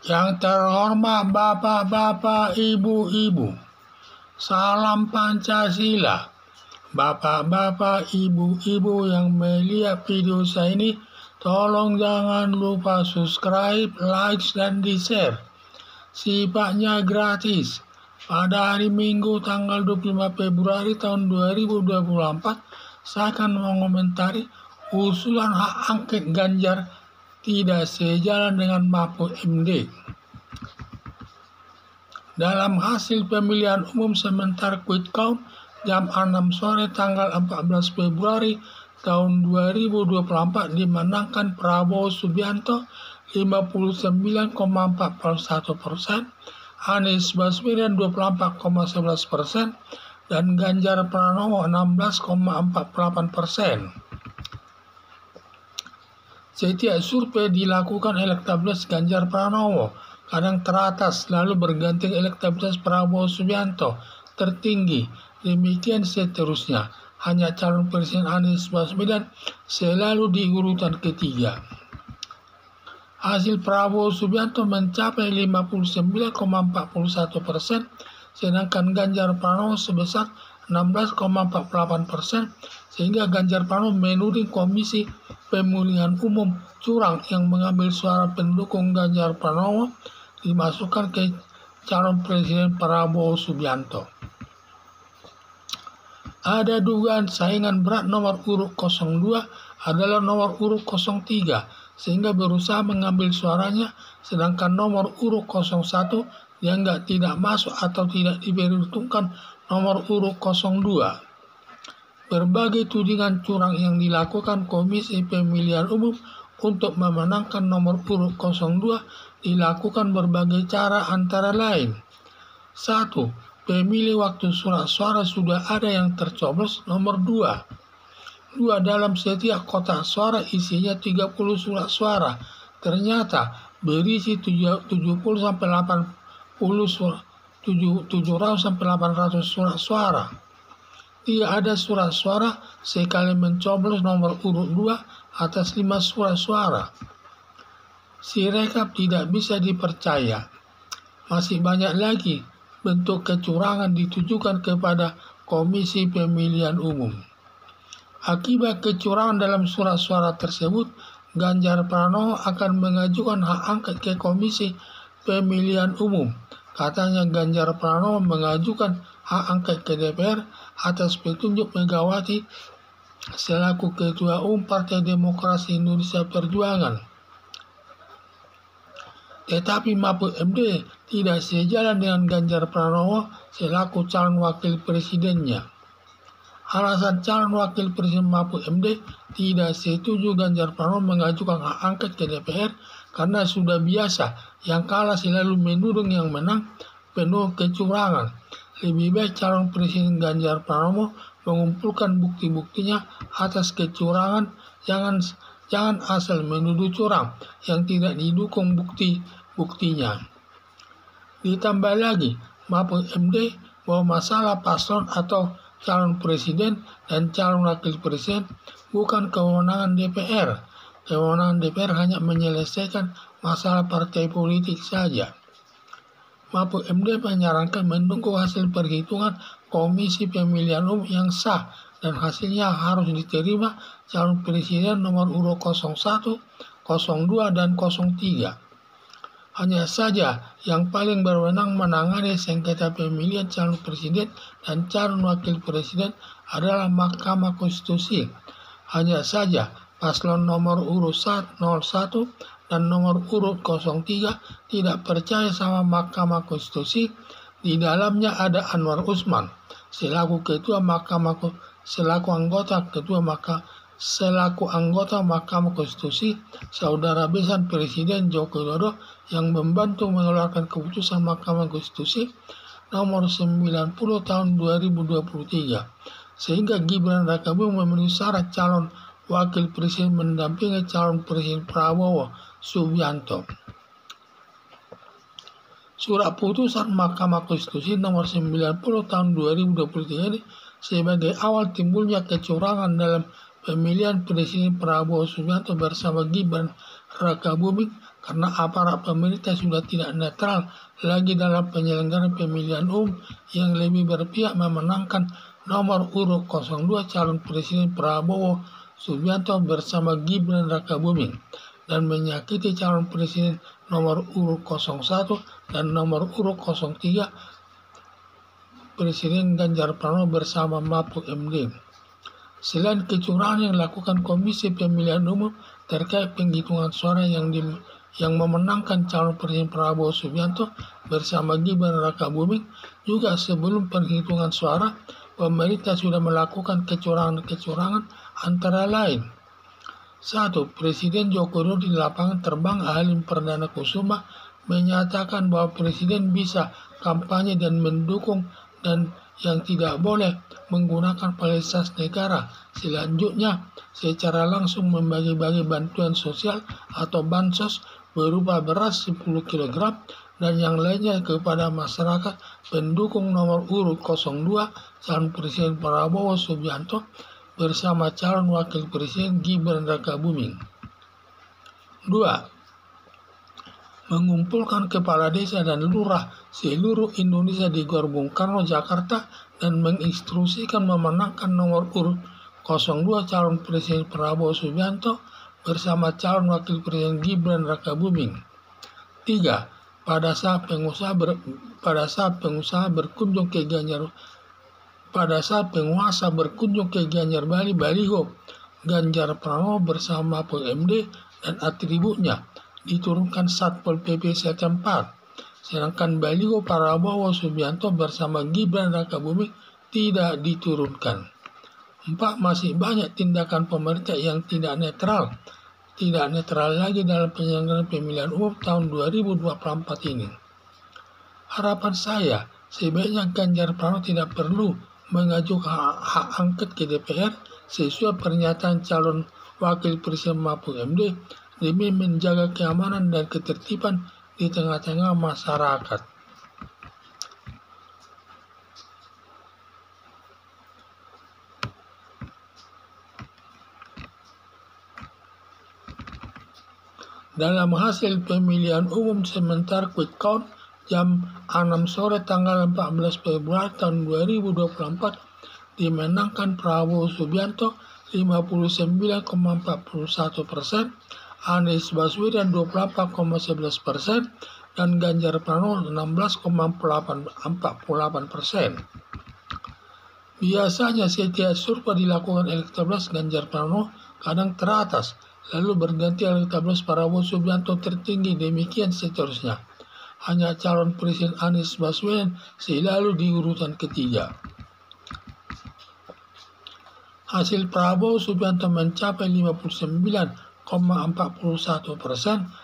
Yang terhormat bapak-bapak, ibu-ibu, salam Pancasila. Bapak-bapak, ibu-ibu yang melihat video saya ini, tolong jangan lupa subscribe, like, dan di-share. Sifatnya gratis. Pada hari Minggu tanggal 25 Februari tahun 2024, saya akan mengomentari usulan hak angket Ganjar tidak sejalan dengan Mahfud MD. Dalam hasil pemilihan umum sementara quick count jam 6 sore tanggal 14 Februari tahun 2024 dimenangkan Prabowo Subianto 59,41%, Anies Baswedan 24,11%, dan Ganjar Pranowo 16,48%. Setiap survei dilakukan elektabilitas Ganjar Pranowo kadang teratas, lalu berganti elektabilitas Prabowo Subianto tertinggi, demikian seterusnya. Hanya calon presiden Anies Baswedan selalu di urutan ketiga. Hasil Prabowo Subianto mencapai 59,41%, sedangkan Ganjar Pranowo sebesar 16,48%, sehingga Ganjar Pranowo menuding Komisi Pemilihan Umum curang yang mengambil suara pendukung Ganjar Pranowo dimasukkan ke calon presiden Prabowo Subianto. Ada dugaan saingan berat nomor urut 02 adalah nomor urut 03, sehingga berusaha mengambil suaranya, sedangkan nomor urut 01 dianggap tidak masuk atau tidak diperhitungkan nomor urut 02. Berbagai tudingan curang yang dilakukan Komisi Pemilihan Umum untuk memenangkan nomor urut 02 dilakukan berbagai cara, antara lain: 1. Pemilih waktu surat suara sudah ada yang tercoblos. Nomor 2. Dalam setiap kotak suara isinya 30 surat suara, ternyata berisi 700-800 surat suara. Tidak ada surat suara sekali mencoblos nomor urut 2 atas 5 surat suara. Sirekap tidak bisa dipercaya. Masih banyak lagi bentuk kecurangan ditujukan kepada Komisi Pemilihan Umum. Akibat kecurangan dalam surat suara tersebut, Ganjar Pranowo akan mengajukan hak angket ke Komisi Pemilihan Umum. Katanya Ganjar Pranowo mengajukan hak angket ke DPR atas petunjuk Megawati selaku Ketua Umum Partai Demokrasi Indonesia Perjuangan. Tetapi Mahfud MD tidak sejalan dengan Ganjar Pranowo selaku calon wakil presidennya. Alasan calon wakil presiden Mahfud MD tidak setuju Ganjar Pranowo mengajukan hak angket ke DPR karena sudah biasa yang kalah selalu menuding yang menang penuh kecurangan. Lebih baik calon presiden Ganjar Pranowo mengumpulkan bukti-buktinya atas kecurangan, jangan asal menuduh curang yang tidak didukung bukti-buktinya. Ditambah lagi, Mahfud MD bahwa masalah paslon atau calon presiden dan calon wakil presiden bukan kewenangan DPR. Kewenangan DPR hanya menyelesaikan masalah partai politik saja. Mahfud MD menyarankan menunggu hasil perhitungan Komisi Pemilihan Umum yang sah dan hasilnya harus diterima calon presiden nomor urut 01, 02, dan 03. Hanya saja yang paling berwenang menangani sengketa pemilihan calon presiden dan calon wakil presiden adalah Mahkamah Konstitusi. Hanya saja paslon nomor urut 01 dan nomor urut 03 tidak percaya sama Mahkamah Konstitusi. Di dalamnya ada Anwar Usman selaku anggota Mahkamah Konstitusi, saudara besan Presiden Joko Widodo yang membantu mengeluarkan keputusan Mahkamah Konstitusi nomor 90 tahun 2023, sehingga Gibran Rakabuming memenuhi syarat calon wakil presiden mendampingi calon presiden Prabowo Subianto. Surat putusan Mahkamah Konstitusi nomor 90 tahun 2023 ini sebagai awal timbulnya kecurangan dalam pemilihan Presiden Prabowo Subianto bersama Gibran Rakabuming karena aparat pemerintah sudah tidak netral lagi dalam penyelenggaraan pemilihan umum yang lebih berpihak memenangkan nomor urut 02 calon Presiden Prabowo Subianto bersama Gibran Rakabuming dan menyakiti calon Presiden nomor urut 01 dan nomor urut 03 Presiden Ganjar Pranowo bersama Mahfud MD. Selain kecurangan yang dilakukan Komisi Pemilihan Umum terkait penghitungan suara yang memenangkan calon Presiden Prabowo Subianto bersama Gibran Rakabuming, juga sebelum penghitungan suara, pemerintah sudah melakukan kecurangan-kecurangan antara lain. 1. Presiden Joko Widodo di lapangan terbang Halim Perdana Kusuma menyatakan bahwa Presiden bisa kampanye dan mendukung dan yang tidak boleh menggunakan fasilitas negara. Selanjutnya, secara langsung membagi-bagi bantuan sosial atau bansos berupa beras 10 kg dan yang lainnya kepada masyarakat pendukung nomor urut 02 calon Presiden Prabowo Subianto bersama calon Wakil Presiden Gibran Rakabuming. 2. Mengumpulkan kepala desa dan lurah seluruh Indonesia di Gor Bung Karno, Jakarta dan menginstruksikan memenangkan nomor urut 02 calon Presiden Prabowo Subianto bersama calon Wakil Presiden Gibran Rakabuming. 3. Pada saat pengusaha berkunjung ke Gianyar Bali, baliho Ganjar Pranowo bersama PMD dan atributnya diturunkan Satpol PP setempat, sedangkan baliho Prabowo Subianto bersama Gibran Rakabuming tidak diturunkan. 4. Masih banyak tindakan pemerintah yang tidak netral lagi dalam penyelenggaraan pemilihan umum tahun 2024 ini. Harapan saya, sebaiknya Ganjar Pranowo tidak perlu mengajukan hak angket ke DPR sesuai pernyataan calon Wakil Presiden Mahfud MD demi menjaga keamanan dan ketertiban di tengah-tengah masyarakat. Dalam hasil pemilihan umum sementara quick count jam 6 sore tanggal 14 Februari tahun 2024 dimenangkan Prabowo Subianto 59,41%, Anies Baswedan 24,11% dan Ganjar Pranowo 16,48%. Biasanya setiap survei dilakukan elektabilitas Ganjar Pranowo kadang teratas, lalu berganti elektabilitas Prabowo Subianto tertinggi, demikian seterusnya. Hanya calon Presiden Anies Baswedan selalu di urutan ketiga. Hasil Prabowo Subianto mencapai 59,41%,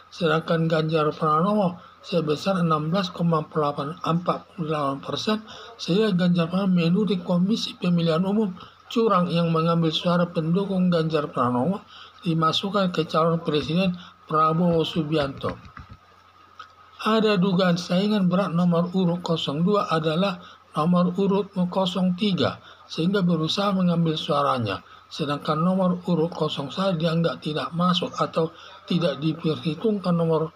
sedangkan Ganjar Pranowo sebesar 16,48%, sehingga Ganjar Pranowo menuding Komisi Pemilihan Umum curang yang mengambil suara pendukung Ganjar Pranowo dimasukkan ke calon Presiden Prabowo Subianto. Ada dugaan saingan berat nomor urut 02 adalah nomor urut 03 sehingga berusaha mengambil suaranya, sedangkan nomor urut 01 dianggap tidak masuk atau tidak diperhitungkan nomor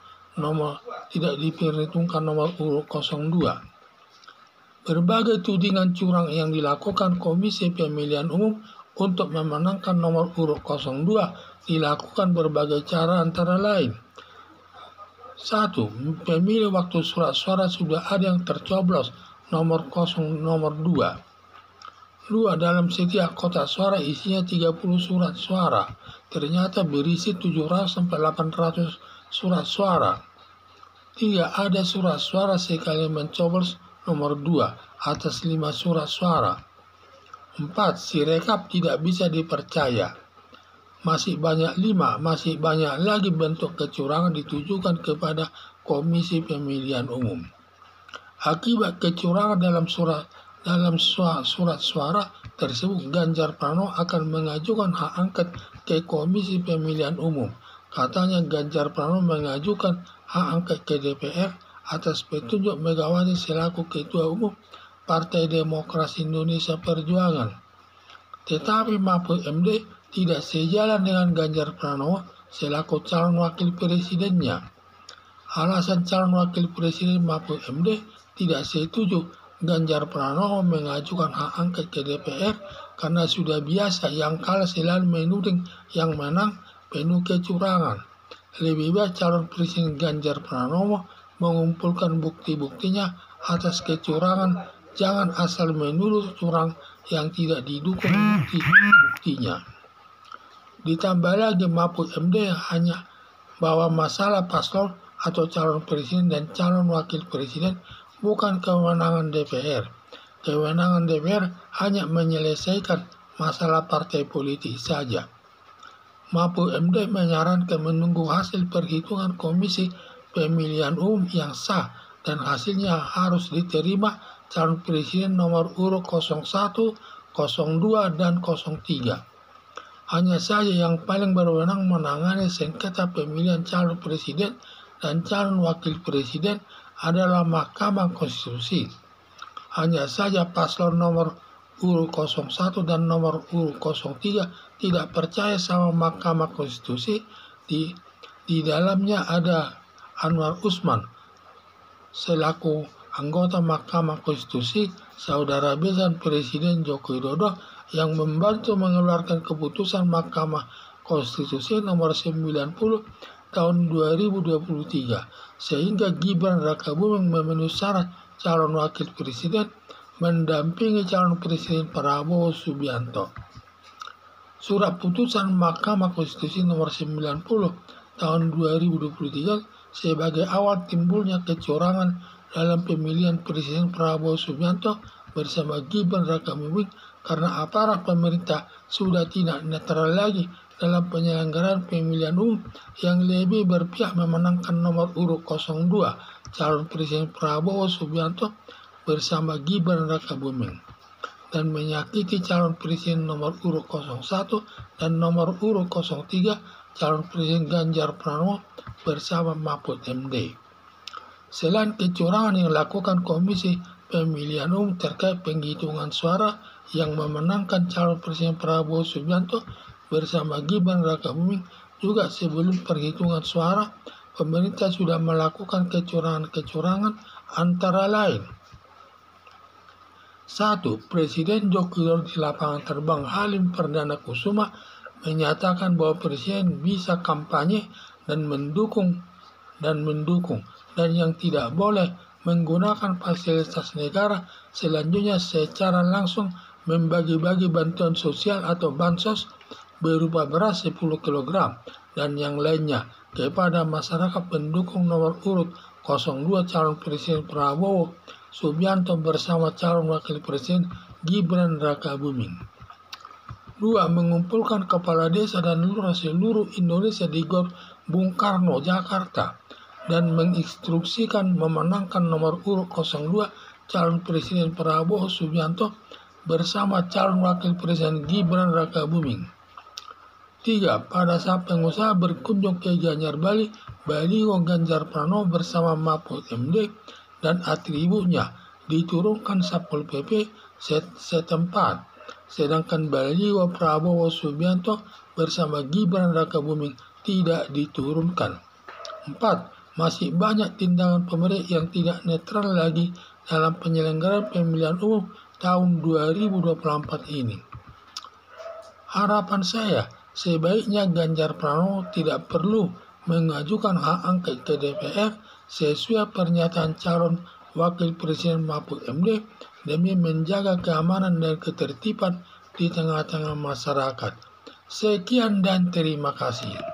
urut 02. Berbagai tudingan curang yang dilakukan Komisi Pemilihan Umum untuk memenangkan nomor urut 02 dilakukan berbagai cara antara lain. 1. Pemilih waktu surat suara sudah ada yang tercoblos nomor 2. 2. Dalam setiap kotak suara isinya 30 surat suara, ternyata berisi 700-800 surat suara. 3. Ada surat suara sekali mencoblos nomor 2 atas 5 surat suara. 4. Sirekap tidak bisa dipercaya. Masih banyak lagi bentuk kecurangan ditujukan kepada Komisi Pemilihan Umum. Akibat kecurangan dalam surat suara tersebut, Ganjar Pranowo akan mengajukan hak angket ke Komisi Pemilihan Umum. Katanya Ganjar Pranowo mengajukan hak angket ke DPR atas petunjuk Megawati selaku Ketua Umum Partai Demokrasi Indonesia Perjuangan. Tetapi Mahfud MD tidak sejalan dengan Ganjar Pranowo selaku calon wakil presidennya. Alasan calon wakil presiden Mahfud MD tidak setuju Ganjar Pranowo mengajukan hak angket ke DPR karena sudah biasa yang kalah selalu menuding yang menang penuh kecurangan. Lebih baik calon presiden Ganjar Pranowo mengumpulkan bukti-buktinya atas kecurangan, jangan asal menuduh curang yang tidak didukung bukti-buktinya. Ditambah lagi Mahfud MD hanya bahwa masalah paslon atau calon presiden dan calon wakil presiden bukan kewenangan DPR. Kewenangan DPR hanya menyelesaikan masalah partai politik saja. Mahfud MD menyarankan menunggu hasil perhitungan Komisi Pemilihan Umum yang sah dan hasilnya harus diterima calon presiden nomor urut 01, 02, dan 03. Hanya saja yang paling berwenang menangani sengketa pemilihan calon presiden dan calon wakil presiden adalah Mahkamah Konstitusi. Hanya saja paslon nomor urut 01 dan nomor urut 03 tidak percaya sama Mahkamah Konstitusi. Di dalamnya ada Anwar Usman selaku anggota Mahkamah Konstitusi, saudara besan Presiden Joko Widodo yang membantu mengeluarkan keputusan Mahkamah Konstitusi nomor 90 tahun 2023 sehingga Gibran Rakabuming memenuhi syarat calon wakil presiden mendampingi calon presiden Prabowo Subianto. Surat putusan Mahkamah Konstitusi nomor 90 tahun 2023 sebagai awal timbulnya kecurangan dalam pemilihan presiden Prabowo Subianto bersama Gibran Rakabuming karena aparat pemerintah sudah tidak netral lagi dalam penyelenggaraan pemilihan umum yang lebih berpihak memenangkan nomor urut 02 calon presiden Prabowo Subianto bersama Gibran Rakabuming dan menyakiti calon presiden nomor urut 01 dan nomor urut 03 calon presiden Ganjar Pranowo bersama Mahfud MD. Selain kecurangan yang dilakukan Komisi Pemilihan Umum terkait penghitungan suara yang memenangkan calon presiden Prabowo Subianto bersama Gibran Rakabuming, juga sebelum perhitungan suara, pemerintah sudah melakukan kecurangan-kecurangan antara lain. 1. Presiden Joko Widodo di lapangan terbang Halim Perdana Kusuma menyatakan bahwa presiden bisa kampanye dan mendukung dan yang tidak boleh menggunakan fasilitas negara selanjutnya secara langsung membagi-bagi bantuan sosial atau bansos berupa beras 10 kg dan yang lainnya kepada masyarakat pendukung nomor urut 02 calon presiden Prabowo Subianto bersama calon wakil presiden Gibran Rakabuming. 2. Mengumpulkan kepala desa dan lurah seluruh Indonesia di Gor Bung Karno, Jakarta dan menginstruksikan memenangkan nomor urut 02 calon presiden Prabowo Subianto bersama calon wakil presiden Gibran Rakabuming. 3. Pada saat pengusaha berkunjung ke Gianyar Bali, baliho Ganjar Pranowo bersama Mahfud MD dan atributnya diturunkan Satpol PP setempat, sedangkan baliho Prabowo Subianto bersama Gibran Rakabuming tidak diturunkan. 4. Masih banyak tindakan pemerintah yang tidak netral lagi dalam penyelenggaraan pemilihan umum tahun 2024 ini. Harapan saya, sebaiknya Ganjar Pranowo tidak perlu mengajukan hak angket ke DPR sesuai pernyataan calon wakil presiden Mahfud MD demi menjaga keamanan dan ketertiban di tengah-tengah masyarakat. Sekian dan terima kasih.